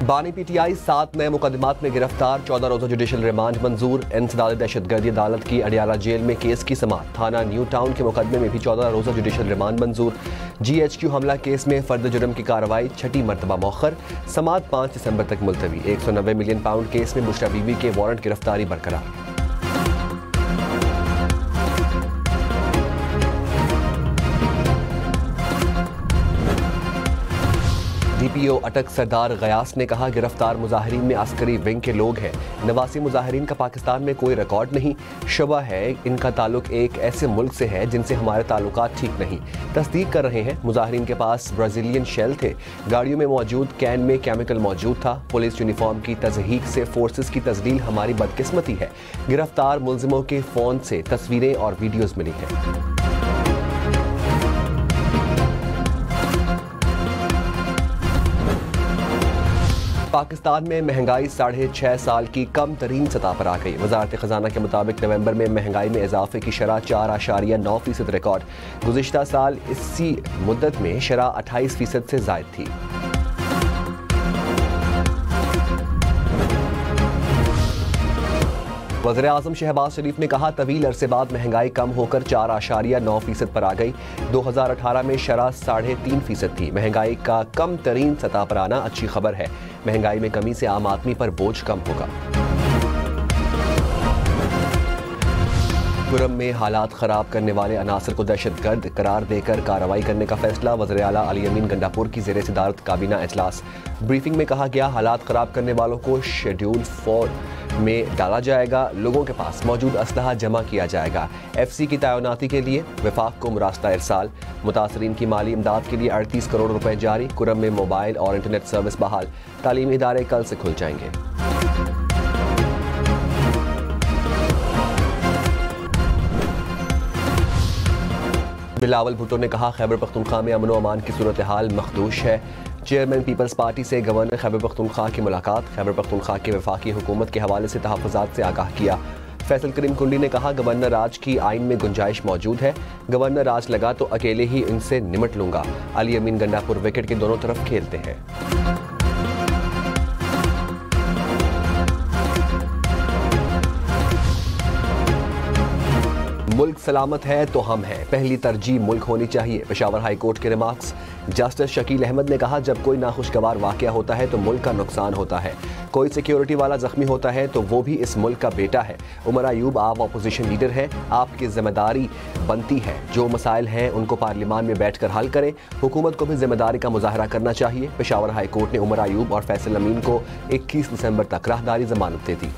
बानी पीटीआई 7 नए मुकदमात में गिरफ्तार, 14 रोजा जुडिशल रिमांड मंजूर। इंसदाद दहशतगर्दी अदालत की अडियाला जेल में केस की समाअत। थाना न्यू टाउन के मुकदमे में भी 14 रोजा जुडिशल रिमांड मंजूर। GHQ हमला केस में फर्द जुर्म की कार्रवाई छठी मरतबा मौखर, समाअत 5 दिसंबर तक मुलतवी। 190 मिलियन पाउंड केस में बुशरा बीवी के वारंट गिरफ्तारी बरकरार। DPO अटक सरदार गयास ने कहा, गिरफ्तार मुजाहिरीन में अस्करी विंग के लोग हैं। 89 मुजाहिरीन का पाकिस्तान में कोई रिकॉर्ड नहीं। शुबा है इनका ताल्लुक एक ऐसे मुल्क से है जिनसे हमारे ताल्लुकात ठीक नहीं। तस्दीक कर रहे हैं। मुजाहिरीन के पास ब्राजीलियन शेल थे। गाड़ियों में मौजूद कैन में केमिकल मौजूद था। पुलिस यूनिफॉर्म की तज़हीक से फोर्सेस की तस्लील हमारी बदकिस्मती है। गिरफ्तार मुल्जिमों के फ़ोन से तस्वीरें और वीडियोज़ मिली हैं। पाकिस्तान में महंगाई 6.5 साल की कम तरीन सतह पर आ गई। वजारत खजाना के मुताबिक नवंबर में महंगाई में इजाफे की शरह 4.9% रिकॉर्ड। गुज़िश्ता साल इसी मुद्दत में शरह 28% से जायद थी। वज़ीर आज़म शहबाज शरीफ ने कहा, तवील अरसे बाद महंगाई कम होकर 4.9% पर आ गई। 2018 में शरह 3.5% थी। महंगाई का कम तरीन सतह पर आना अच्छी खबर है। महंगाई में कमी से आम आदमी पर बोझ कम होगा। कुरम में हालात खराब करने वाले अनासर को दहशतगर्द करार देकर कार्रवाई करने का फैसला। वज़ीर आला अली अमीन गंडापुर की ज़ेर सदारत काबीना इजलास। ब्रीफिंग में कहा गया, हालात खराब करने वालों को शेड्यूल 4 में डाला जाएगा। लोगों के पास मौजूद असलहा जमा किया जाएगा। FC की तैनाती के लिए वफाक को मुरास्ता इरसाल। मुतासरीन की माली इमदाद के लिए 38 करोड़ रुपए जारी। कुरम में मोबाइल और इंटरनेट सर्विस बहाल। तालीमी इदारे कल से खुल जाएंगे। बिलावल भुट्टो ने कहा, खैबर पख्तूनख्वा में अमन व अमान की सूरत हाल मखदूश है। चेयरमैन पीपल्स पार्टी से गवर्नर खैबर पख्तूनख्वा की मुलाकात। खैबर पख्तूनख्वा के वफाकी हुकूमत के हवाले से तहफ़्फ़ुज़ात से आगाह किया। फैसल करीम कुंडी ने कहा, गवर्नर राज की आइन में गुंजाइश मौजूद है। गवर्नर राज लगा तो अकेले ही इनसे निमट लूंगा। अली अमीन गंडापुर विकेट के दोनों तरफ खेलते हैं। मुल्क सलामत है तो हम हैं, पहली तरजीह मुल्क होनी चाहिए। पेशावर हाई कोर्ट के रिमार्क्स। जस्टिस शकील अहमद ने कहा, जब कोई नाखुशगवार वाकया होता है तो मुल्क का नुकसान होता है। कोई सिक्योरिटी वाला जख्मी होता है तो वो भी इस मुल्क का बेटा है। उमर अयूब, आप अपोजिशन लीडर हैं, आपकी जिम्मेदारी बनती है जो मसाइल हैं उनको पार्लियामान में बैठकर हल करें। हुकूमत को भी जिम्मेदारी का मुजाहरा करना चाहिए। पेशावर हाई कोर्ट ने उमर अयूब और फैसल अमीन को 21 दिसंबर तक राहदारी जमानत दे दी।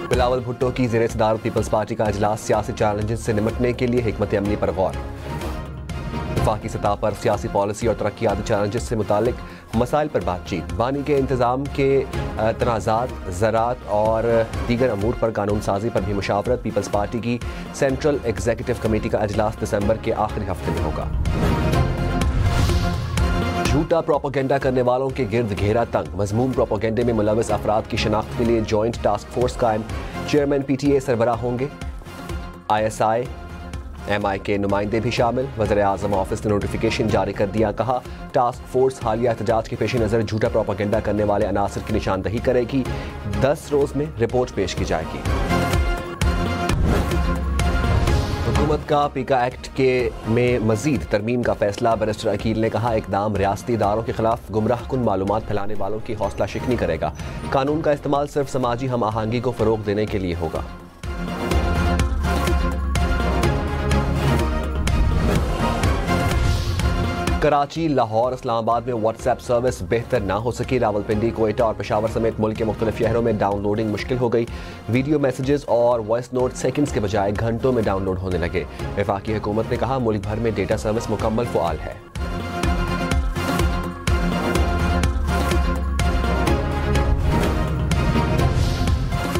बिलावल भुट्टो की ज़ेर सदारत पीपल्स पार्टी का इजलास। सियासी चैलेंजेस से निपटने के लिए हिकमत अमली पर गौर। वफाकी सतह पर सियासी पॉलिसी और तरक्याती चैलेंजेस से मुतालिक मसाइल पर बातचीत। बानी के इंतजाम के तनाज़ात, ज़राअत और दीगर अमूर पर कानून साजी पर भी मुशावरत। पीपल्स पार्टी की सेंट्रल एग्जीक्यूटिव कमेटी का इजलास दिसंबर के आखिरी हफ्ते में होगा। झूठा प्रोपेगेंडा करने वालों के गिर्द घेरा तंग। मज़मूम प्रोपेगेंडे में मुलविस अफराद की शनाख्त के लिए जॉइंट टास्क फोर्स कायम। चेयरमैन PTA सरबराह होंगे। ISI MI के नुमाइंदे भी शामिल। वज़ीर आज़म ऑफिस ने नोटिफिकेशन जारी कर दिया। कहा, टास्क फोर्स हालिया एहतजाज के पेश नज़र झूठा प्रोपेगेंडा करने वाले अनासर की निशानदही करेगी। 10 रोज़ में रिपोर्ट पेश की जाएगी। हुकूमत का पीका एक्ट के में मजीद तरमीम का फैसला। बैरिस्टर अकील ने कहा, इकदाम रियासती इदारों के खिलाफ गुमराह कुन मालूमात फैलाने वालों की हौसला शिकनी करेगा। कानून का इस्तेमाल सिर्फ समाजी हम आहंगी को फरोग देने के लिए होगा। कराची, लाहौर, इस्लामाबाद में व्हाट्सएप सर्विस बेहतर ना हो सकी। रावलपिंडी, कोयटा और पेशावर समेत मुल्क के मुख्तलिफ शहरों में डाउनलोडिंग मुश्किल हो गई। वीडियो मैसेजेस और वॉइस नोट सेकंड्स के बजाय घंटों में डाउनलोड होने लगे। वफाकी हुकूमत ने कहा, मुल्क भर में डेटा सर्विस मुकम्मल फ़आल है।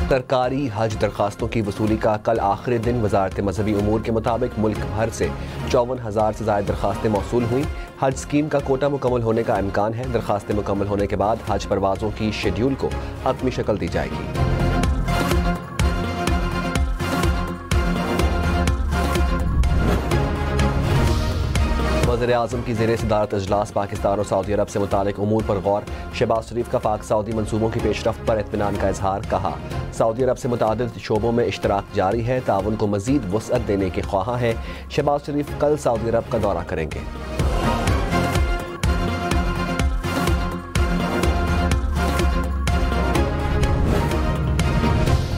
सरकारी हज दरखास्तों की वसूली का कल आखिरी दिन। वजारत मजहबी उमूर के मुताबिक मुल्क भर से 54,000 से ज़ायद दरखास्तें मौसूल हुई। हज स्कीम का कोटा मुकम्मल होने का इम्कान है। दरखास्तें मुकम्मल होने के बाद हज परवाज़ों की शेड्यूल को हतमी शक्ल दी जाएगी। वज़ीर-ए-आज़म की ज़ेरे सदारत इजलास पाकिस्तान और सऊदी अरब से मुतालिक उमूर पर गौर। शहबाज शरीफ का पाक सऊदी मनसूबों की पेशरफ्त पर इत्मीनान का इजहार। कहा, सऊदी अरब से मुतादिद शोबों में इश्तराक जारी है, ताउन को मज़ीद वुसअत देने के ख्वाहां हैं। शहबाज शरीफ कल सऊदी अरब का दौरा करेंगे।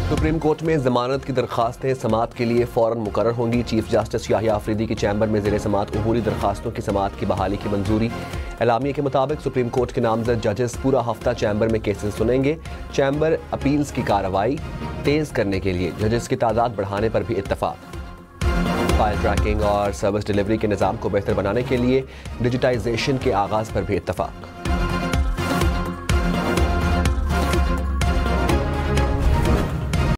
सुप्रीम कोर्ट में जमानत की दरखास्तें समाअत के लिए फ़ौरन मुकर्रर होंगी। चीफ जस्टिस याहिया अफरीदी की चैम्बर में ज़ेरे समाअत अबूरी दरखास्तों की समाअत की बहाली की मंजूरी। एलामिया के मुताबिक सुप्रीम कोर्ट के नामजद जजेस पूरा हफ्ता चैम्बर में केसेस सुनेंगे। चैम्बर अपील्स की कार्रवाई तेज़ करने के लिए जजेस की तादाद बढ़ाने पर भी इत्तफाक। फाइल ट्रैकिंग और सर्विस डिलीवरी के निज़ाम को बेहतर बनाने के लिए डिजिटाइजेशन के आगाज़ पर भी इत्तफाक।